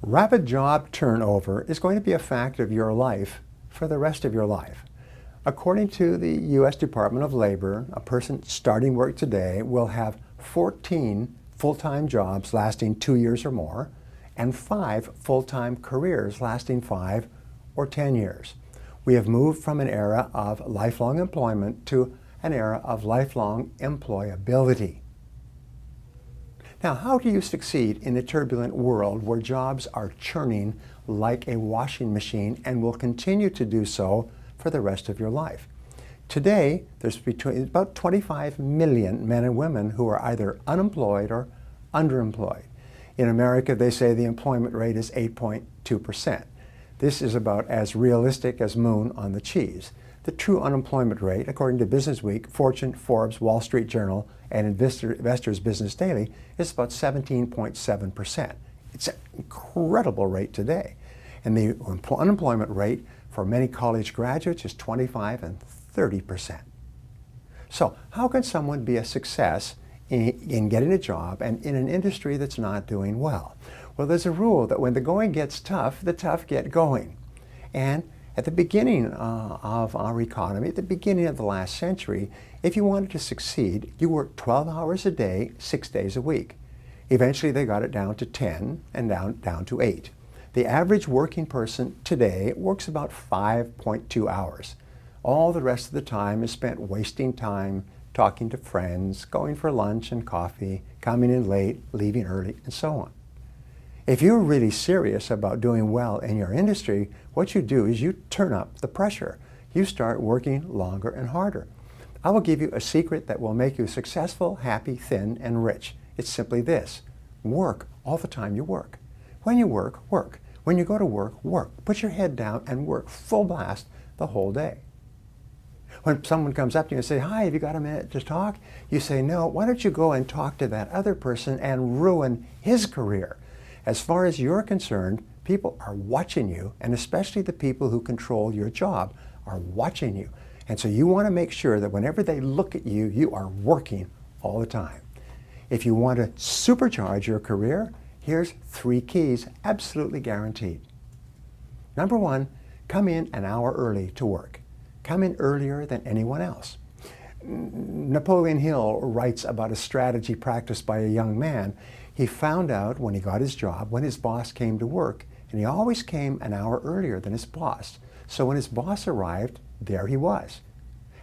Rapid job turnover is going to be a fact of your life for the rest of your life. According to the U.S. Department of Labor, a person starting work today will have 14 full-time jobs lasting 2 years or more, and 5 full-time careers lasting 5 or 10 years. We have moved from an era of lifelong employment to an era of lifelong employability. Now, how do you succeed in a turbulent world where jobs are churning like a washing machine and will continue to do so for the rest of your life? Today, there's about 25 million men and women who are either unemployed or underemployed. In America, they say the employment rate is 8.2%. This is about as realistic as moon on the cheese. The true unemployment rate, according to Business Week, Fortune, Forbes, Wall Street Journal, and Investor's Business Daily, is about 17.7%. It's an incredible rate today. And the unemployment rate for many college graduates is 25 and 30%. So how can someone be a success in getting a job and in an industry that's not doing well? Well, there's a rule that when the going gets tough, the tough get going. And at the beginning of our economy, at the beginning of the last century, if you wanted to succeed, you worked 12 hours a day, 6 days a week. Eventually they got it down to 10 and down to 8. The average working person today works about 5.2 hours. All the rest of the time is spent wasting time, talking to friends, going for lunch and coffee, coming in late, leaving early, and so on. If you're really serious about doing well in your industry, what you do is you turn up the pressure. You start working longer and harder. I will give you a secret that will make you successful, happy, thin, and rich. It's simply this: work all the time you work. When you work, work. When you go to work, work. Put your head down and work full blast the whole day. When someone comes up to you and say, "Hi, have you got a minute to talk?" You say, "No, why don't you go and talk to that other person and ruin his career?" As far as you're concerned, people are watching you, and especially the people who control your job are watching you. And so you want to make sure that whenever they look at you, you are working all the time. If you want to supercharge your career, here's 3 keys, absolutely guaranteed. Number 1, come in an hour early to work. Come in earlier than anyone else. Napoleon Hill writes about a strategy practiced by a young man. He found out when he got his job, when his boss came to work, and he always came an hour earlier than his boss. So when his boss arrived, there he was.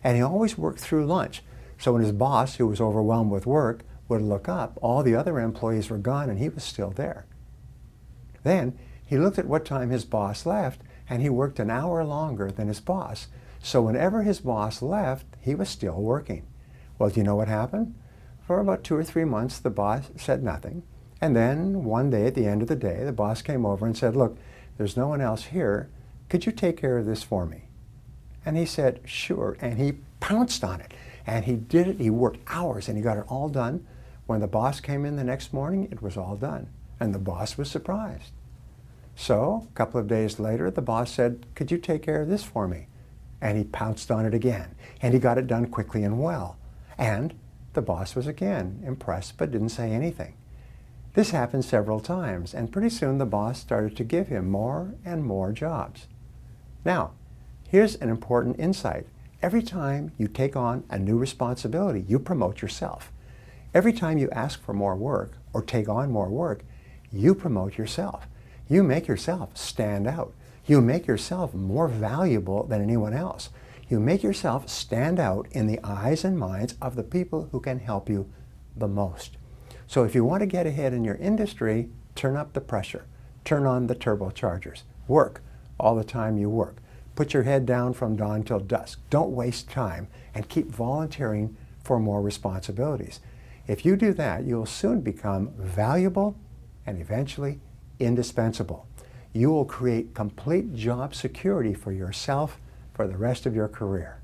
And he always worked through lunch. So when his boss, who was overwhelmed with work, would look up, all the other employees were gone and he was still there. Then he looked at what time his boss left, and he worked an hour longer than his boss. So whenever his boss left, he was still working. Well, do you know what happened? For about 2 or 3 months, the boss said nothing. And then one day, at the end of the day, the boss came over and said, "Look, there's no one else here. Could you take care of this for me?" And he said, "Sure." And he pounced on it. And he did it. He worked hours and he got it all done. When the boss came in the next morning, it was all done. And the boss was surprised. So a couple of days later, the boss said, "Could you take care of this for me?" And he pounced on it again. And he got it done quickly and well. And the boss was again impressed but didn't say anything. This happened several times, and pretty soon the boss started to give him more and more jobs. Now, here's an important insight. Every time you take on a new responsibility, you promote yourself. Every time you ask for more work or take on more work, you promote yourself. You make yourself stand out. You make yourself more valuable than anyone else. You make yourself stand out in the eyes and minds of the people who can help you the most. So if you want to get ahead in your industry, turn up the pressure. Turn on the turbochargers. Work all the time you work. Put your head down from dawn till dusk. Don't waste time, and keep volunteering for more responsibilities. If you do that, you'll soon become valuable and eventually indispensable. You will create complete job security for yourself for the rest of your career.